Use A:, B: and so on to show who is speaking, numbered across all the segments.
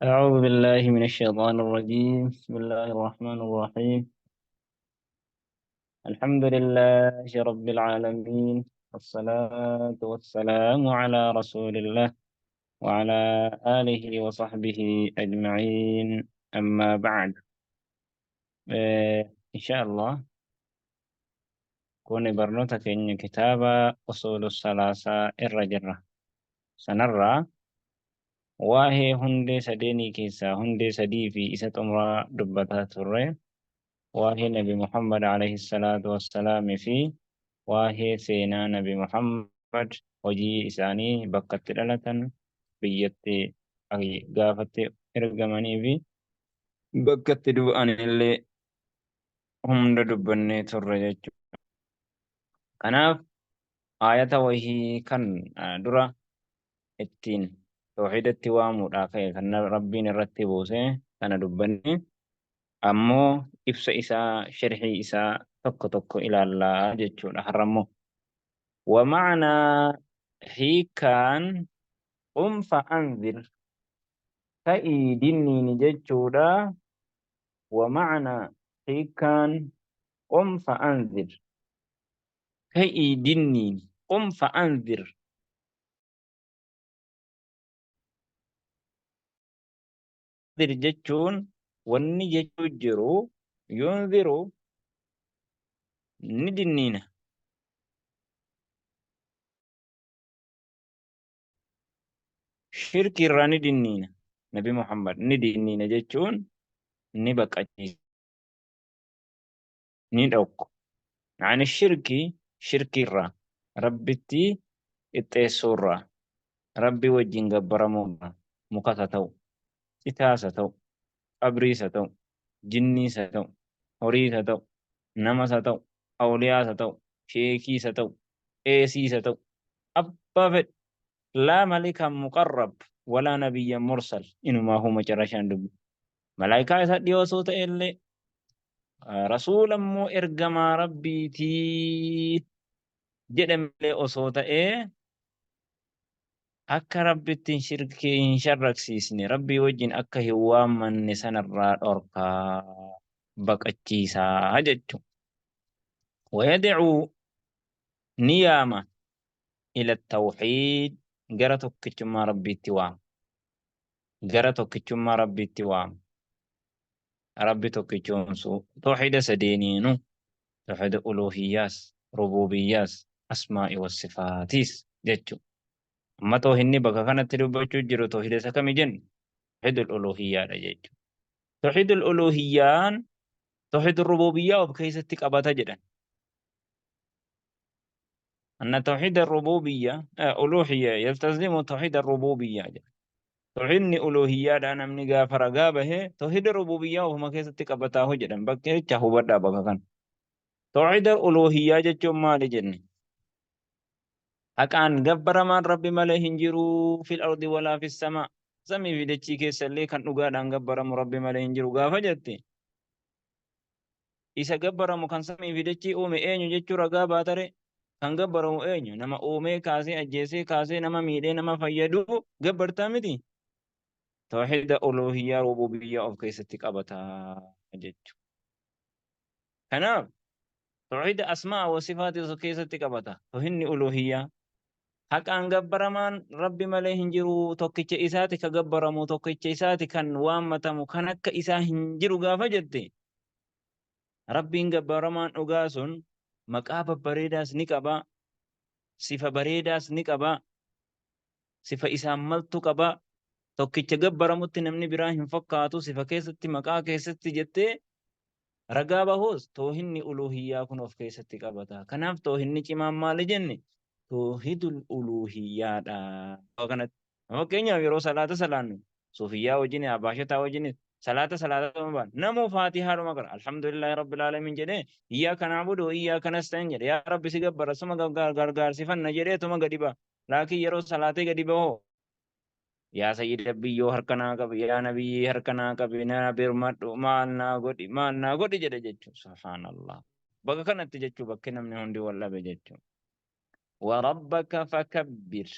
A: أعوذ بالله من الشيطان الرجيم. بسم الله الرحمن الرحيم. الحمد لله رب العالمين، والصلاة والسلام على رسول الله وعلى آله وصحبه أجمعين. أما بعد، إن شاء الله كوني برنوتك إن كتاب أصول الثلاثة الرجرة سنرى واهي هندي سديني كيسا هندي سدي في إسة أمرا دبتات الرئي واهي نبي محمد عليه الصلاة والسلام في واهي سينا نبي محمد وجي إساني بقت لالة بيتي أي قافت إرقماني في بقت دوان اللي هم دبني ترجج. كناف آية وهي كان درا التين توحيد التوام راكي كان ربي نرتبوسه كان دبني ammoo ibsa isaa sharxii isaa tokko tokko ilaallaa jechuudha har'ammoo. ومعنى hiikaan qum fa'anzir ta'ii dinniini jechuudha. ومعنى hiikaan qum fa'anzir ta'ii dinniini qum fa'anzir jechuun wanni jechuu jiru yunziru ni dinniina. Shirki irraa ni dinniina. Nabi Muhammad ni dinniina jechuun ni baqachiisa ni dhokku. عن الشرك شرك الرا ربتي التيسورا ربي وجين قبرمونا مكتتو ستاستو أبريستو جنيستو هريستو نمستو أولياستو شيكيستو إيسيستو أبابت لا ملك مقرب ولا نبي مرسل إنما هو مجرشان دب ملائكة يسديو صوت إلي رسولا مو إرجما ربي تي jedhame osoo ta'ee akka rabbittiin shirkii hin sharraksiisne rabbii wajjin akka hin waammanne sanarraa dhorkaa baqachiisaa jechuudha. ويدعو نياما إلى التوحيد قرأتك كما ربي التوام قرأتك كما ربي التوام ربي توكيتشونسو توحيد سدينينو توحيد ألوهياس ربوبياس أسماء والصفاتيس جتشو أما توحيدني بقى كانت تدبجو جرو توحيد سكمي جن توحيد الألوهيات جتشو توحيد الألوهيان توحيد الربوبية وبكيستك أباتا جدا أن توحيد الربوبية ألوهية يلتزم توحيد الربوبية جدا. توحيد ألوهيات أنا من غافر غابه توحيد الربوبية وهم كيستك أباتا جدا بكي تشاهو بدا بقى كان توحيد الألوهية جتشو مالي جنة أكان جبر من ربي ماله هنجرو في الأرض ولا في السماء سمي في دتشي كيسلي كان نقاد أن جبر من ربي ماله هنجرو غافة جتي إذا جبر مكان سمي في دتشي أومي أينو جتشو رغابة تري كان جبر أينو نما أومي كاسي أجيسي كاسي نما ميدي نما فيدو جبر تامدي توحيد ألوهية ربوبية أو كيستك أبتا جتشو كناب توحيد أسماء وصفات كيستك أبتا توهن ألوهية Haqaan gabbaramaan rabbi malee hin jiru tokkicha isaati ka gabbaramu tokkicha isaati kan waammatamu kan akka isaa hin jiru gaafa jette rabbiin gabbaramaan dhugaa sun maqaa babbareedaas ni qaba sifa bareedaas ni qaba sifa isaan maltu qaba tokkicha gabbaramutti namni biraa hin fakkaatu sifa keessatti maqaa keessatti jettee ragaa bahuus toohinni uluhiyyaa kun of keessatti qabata kanaaf toohinni cimaan maali jenne توحيد الألوهية وكانت وكينيا يرو صلاة صلاة صوفيا وجيني أباشة وجيني صلاة مبان نمو فاتحة رمقر الحمد لله رب العالمين جده إياك نعبد وإياك نستعين جده يا رب سيقبر سما غرغر سفن نجده تما غديبا لكن يرو صلاة غديبا هو يا سيد ربي يو هركنا كب يا نبي هركنا كب نا برمت مالنا غدي جده سبحان الله بقى كانت جده بكنا من هندي ولا بجده وربك فكبر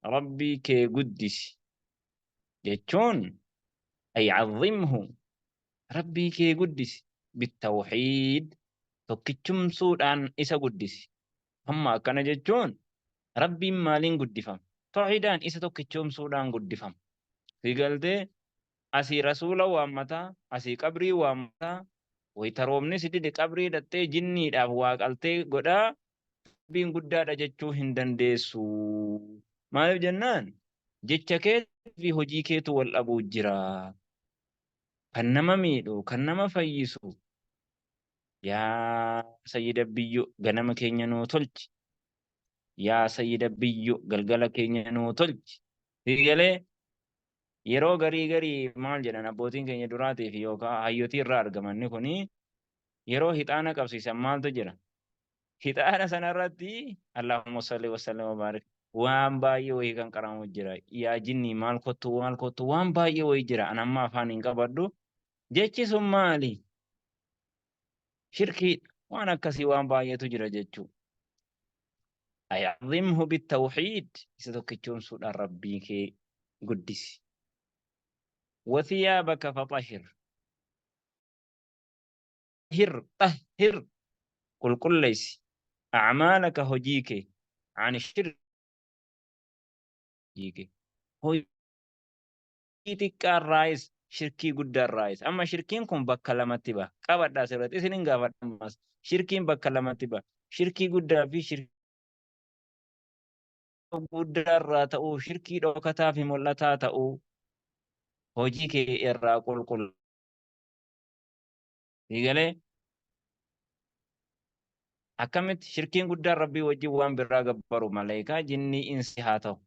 A: ربي كي قدس جتون أي عظمه ربي كي قدس بالتوحيد توكيتشم سودان إسا قدس هم كان جتون ربي مالين قدفم توحيدان إسا توكيتشم سودان قدفم في قلده أسي رسول وامتا أسي قبري وامتا ويترومني سيدي قبري دتي جني دافواق ألتي قدا بين قدا جتشو هندندسو مالو جنان جتشكيت في هجيكيت والأبو جرا كنما ميدو كنما فيسو يا سيد بيو غنم كينيا نو تلج يا سيد بيو غلغلا كينيا نو تلج تيغلي yeroo garii maal jedhan abbootiin keenya duraatii fi yookaan hayyotii irraa argamanni kuni yeroo hixaana qabsiisan maaltu jira hixaana sanarratti Allahumma salli wa sallim wa barik waan baay'ee wayii kan qaramu jira yaa jinni maal kottu waan baay'ee wayii jira an amma afaan hin qabadhu jechi sun maali shirkii waan akkasii waan baay'eetu jira jechuu ayazimhu bitawxiid isa tokkichuun suudhaan rabbii kee guddisi وثيابك فطهر طهر قل ليس أعمالك هجيك عن الشرك هجيك هجيتك الرئيس شركي قد الرئيس أما شركين كن بكلمات با قبل داسرات إسنين قبل ماس شركين بكلمات با شركي قد في شركي قد الراتو شركي دو كتافي ملتا تأو هجيك إرى قل يقولي akkamitti shirkiin guddaan rabbii wajjin waan biraa gabbaru malaayikaa jinnii insi haa ta'u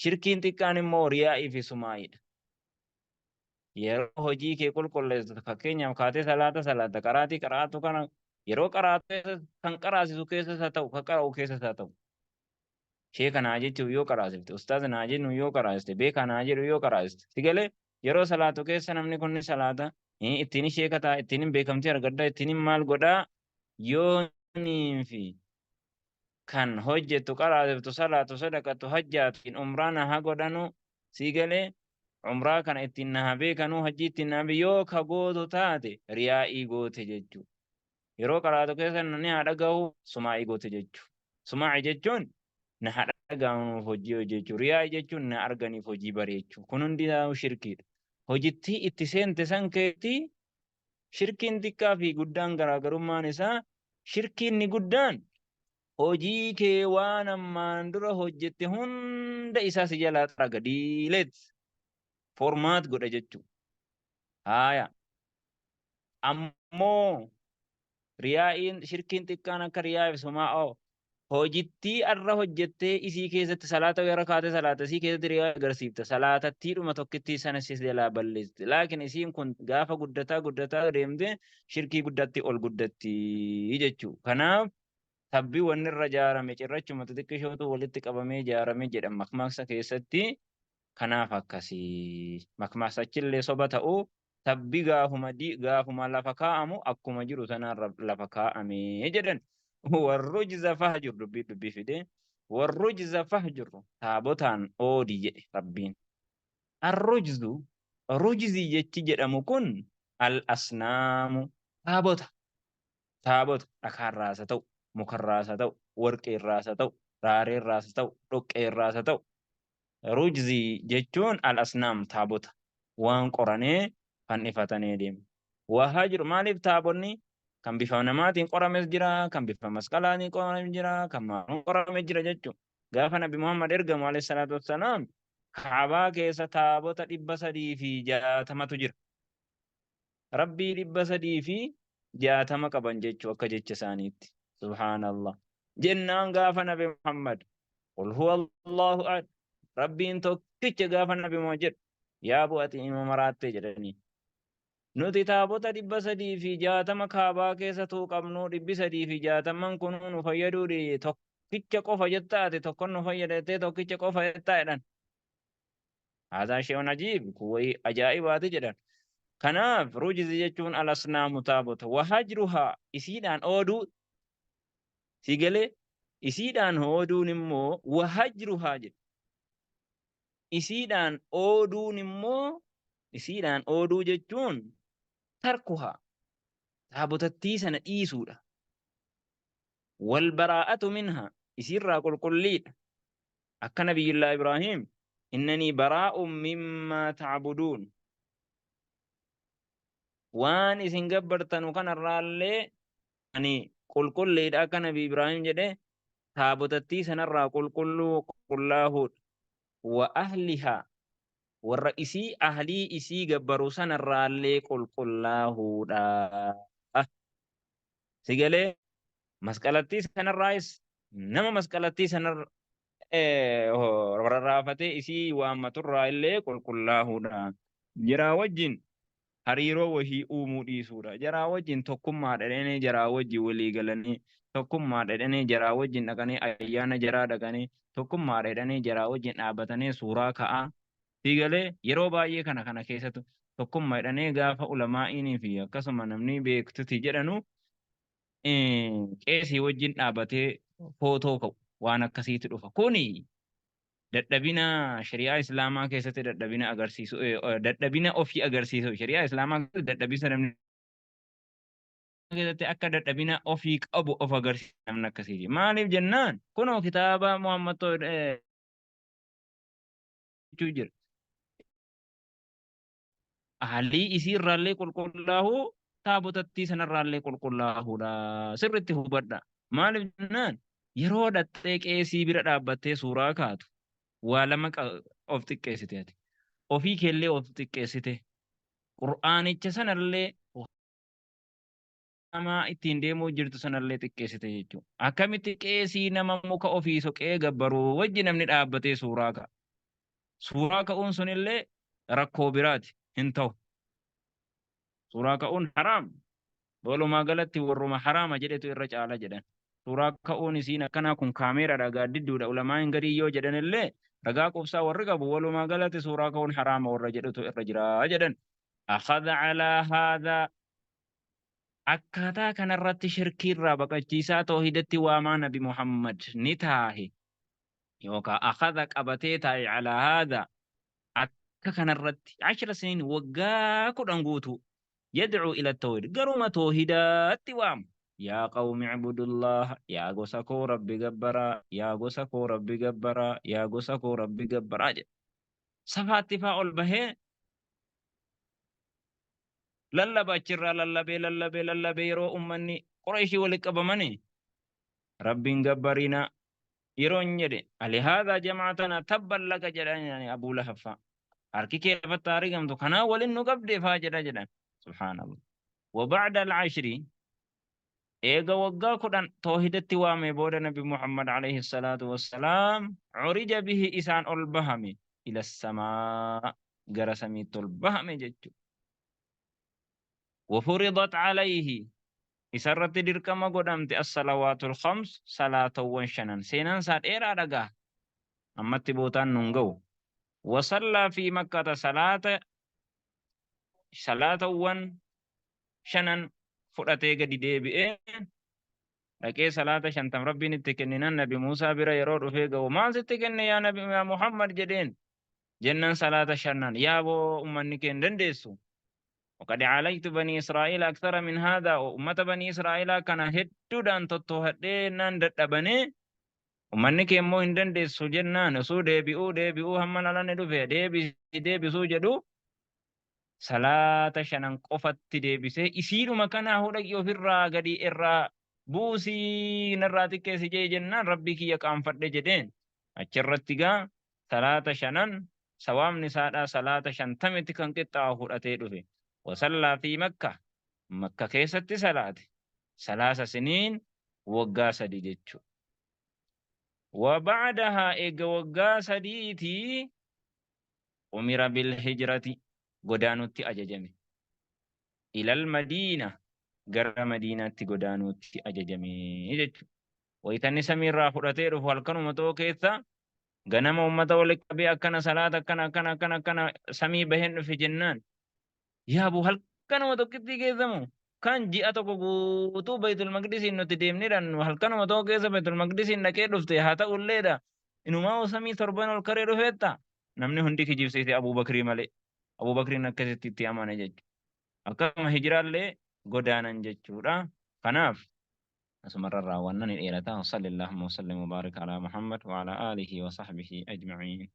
A: shirkiin xiqqaan immoo riyaa'ii fi sumaa'idha yeroo hojii kee qulqulleessitu fakkeenyaaf kaatee salaata qaraatu kana yeroo qaraatu kan qaraasisu keessas haa ta'u kan qara'u keessas haa ta'u sheeka naa jechuuf yoo qaraasifte ustaaza naa jennu yoo qaraasifte beekaa naa jedhu yoo qaraasifte si galee yeroo salaatu keessa namni kun salaata ittiin sheeka ta'a ittiin beekamtii argadda ittiin maal godhaa yoo fi kan hojjetu qaraasiftu salaatu sadaqatu hajjaatiin umraa naha godhanu sii galee umraa kana ittiin naha beekanu hajji ittiin naha yoo ka gootu taate riyaa'ii goote jechuu yeroo qaraatu keessa namni haa dhagahu sumaa'ii goote jechuu sumaa'ii jechuun na haa dhagahuuf hojii hojjechuu riyaa'ii jechuun na arganiif hojii bareechuu kun hundi shirkiidha hojittii itti seente san keetti shirkiin xiqqaa fi guddaan garaagarummaan isaa shirkiin ni guddaan hojii kee waan ammaan dura hojjette hunda isaa si jalaa xaraga diileet formaat godha jechuu haaya ammoo riyaa'iin shirkiin xiqqaan akka riyaa fi sumaa'oo hojittii arra hojjettee isii keessatti salaata gara kaate salaata isii keessatti riyaa agarsiifta salaatattii dhuma tokkittii sana si jalaa balleessite laakiin isiin kun gaafa guddataa deemte shirkii guddatti ol guddatti jechuu kanaaf tabbii wanni irra ijaarame cirrachuma xixiqqishootu walitti qabamee ijaarame jedhan makmaaksa keessatti kanaaf akkasii makmaaksachillee soba ta'uu tabbii gaafuma lafa kaa'amu akkuma jiru sanaan lafa kaa'amee jedhan والرجز فهجر دبي فيدي والرجز فهجر تابوتان اودي جدي ربين الرجز رجزي يتجد مكن الأصنام تابوت أكار راسة مكر راسة ورق راسة راري راسة رق راسة رجزي جتون الأصنام تابوت وان قراني فنفتني ديم وهجر مالف تابوني kan bifa namaatiin qorames jira kan bifa masqalaatiin qorames jira kan maaluun qorames jira jechuun gaafa nabi Muhammad ergamu alayhi salaatu wassalaam kaabaa keessa taabota 360 jira rabbii 360 qaban jechuu akka jecha isaaniitti subhaanallah jennaan gaafa nabi Muhammad qul huwa allahu ahad rabbiin tokkicha gaafa nabi Muhammad jedhu yaa bu'ati ima maraattee jedhanii nuti taabota 360 kaabaa keessa tuuqabnu 360 kun nu fayyaduu tokkicha qofa jettaate tokkon nu fayyadattee tokkicha qofa jettaadhan haasaa shee'un ajiib kuwii ajaa'ibaati jedhan kanaaf rujizi jechuun alasnaamu taabota wahajruhaa isiidhaan ooduu si galee isiidhaan ooduun immoo wahajruhaa jedha isiidhaan ooduun immoo isiidhaan ooduu jechuun tarkuhaa taabotattii sana dhiisuudha. والبراءة منها يصير قل قل لي أكا نبي الله إبراهيم إنني براء مما تعبدون وان إسن قبرتن وكان الرالي أني قل لي أكا نبي إبراهيم جده تابوتتي سنرى قل الله وأهلها والرئيسي أهلي إسي قبرو سنرى قل الله سيقالي مسكالتي سنرى نما مسكالتي سنرى rarraafatee isii waammaturraa illee qulqullaa'uudha. Jaraa wajjin hariiroo wahii uumuu dhiisuudha. Jaraa wajjin tokkummaa dhadhanii jaraa wajjin walii galanii tokkummaa dhadhanii jaraa wajjin dhaqanii ayyaana jaraa dhaqanii tokkummaa dhadhanii jaraa wajjin dhaabbatanii suuraa ka'aa. Sigalee yeroo baay'ee kana keessattu tokkummaa dhadhanii gaafa ulamaa'inii fi akkasuma namni beektuti jedhanu qeesii wajjin dhaabbatee footoo ka'u. waan akkasiitu dhufa. Kuni dadhabina shari'aa islaamaa keessatti dadhabina agarsiisu dadhabina ofii agarsiisu shari'aa islaamaa keessatti dadhabisa namni keessatti akka dadhabina ofii qabu of agarsiisu namni akkasiiti. Maaliif jennaan kunoo kitaaba Muhammad jira. Ahli isiirraallee qulqullaa'uu taabotattii sanarraallee qulqullaa'uudha. Sirriitti hubadha. Maaliif jennaan yeroo dhattee qeesii bira dhaabbattee suuraa kaatu waa lama of xiqqeessiteeti. Ofii keellee of xiqqeessite. Qur'aanicha sanallee nama ittiin deemuu jirtu sanallee xiqqeessite jechuudha. Akkamitti qeesii nama muka ofii soqee gabbaruu wajji namni dhaabbatee suuraa ka'a. Suuraa ka'uun sunillee rakkoo biraati hin ta'u. Suuraa ka'uun haraam. Walumaa galatti warruma haraama jedhetu irra caala jedhan. Suuraa ka'uun isiin akkanaa kun kaameeraadha gaaddidduudha. Ulamaan garii yoo jedhan illee ragaa qubsaa warri qabu walumaa galatti suuraa ka'uun haraama warra jedhutu irra jira jedhan. Akhadha calaa haadhaa akkaataa kanarratti shirkiirraa baqachiisaa toohidatti waamaa nabi Muhammad ni taahe yookaan akhadha qabatee taa'e calaa haadhaa akka kanarratti 10 siniin waggaa 10 guutuu يدعو إلى التوحيد قرما توحيدات وام يا قوم اعبدوا الله يا غسكو ربي جبرا يا غسكو ربي جبرا يا غسكو ربي جبرا صفات تفاعل به للبا جرا للبي يرو أمني قريشي ولقبمني ربي جبرينا يرون يدي لهذا جماعتنا تبا لك جلاني أبو لهب أركي كيف التاريخ تو كنا ولن نقبل فاجدا جدا سبحان الله. وبعد العشر إيجا وقا كدن توحيدتي وامي بود نبي محمد عليه الصلاة والسلام عرج به إسان البهم إلى السماء قرسمي البهم ججو وفرضت عليه إسرت دركما قدمت الصلوات الخمس صلاة وانشنن سينان سات إيرا دقا أما تبوتان ننقو وصلى في مكة صلاة وان شنن فرأتي قد ديبئين لكي صلاة شنتم ربي نتكننا نبي موسى برا يرور فيقا وما ستكن يا نبي يا محمد جدين جنن صلاة شنن يا أبو أمنكين دندسو وقد عليت بني إسرائيل أكثر من هذا وأمة بني إسرائيل كان هدو دان تطوهدين دتبني أمنكين مو هندندسو جنن سو ديبئو همنا لن دفع ديبسو جدو صلاة شنن قفت ديبسه إسيرو مكانا هودا يوفر غدي إرّا بوسي نراتك سجي جنان ربي كي يقام فرد جدين أجرتك صلاة شنن سوام نساء صلاة شنتمت كان قطع هودا دوفي وصلى في مكة كيست صلاة 3 سنين وقا سدي جتشو وبعدها إيقا وقا سديتي أمر بالهجرة godaanutti ajajame ilal madiina gara madiinaatti godaanutti ajajame jechuudha. Waytanni samiirraa fudhatee dhufu halkanuma too keessa ganama ummata walitti qabee akkana salaata akkana samii baheen dhufe jennaan yaabu halkanuma tokkitti geessamu kan ji'a tokko guutuu Baytul Maqdisiin nuti deemnedhaan halkanuma too keessa Baytul Maqdisiin dhaqee dhufte haa ta'ulleedha inumaa samii torban ol karee dhufeetta namni hundi kijibsiise Abuu Bakrii malee. Abu Bakrin akkasitti itti amane jechuudha. Akkasuma hijiraallee godaanan jechuudha. Kanaaf asumarra raawwannan dheerata. Sallallahu alaihi wa sallam wa baraka ala Muhammad wa ala alihi wa sahbihi ajma'in.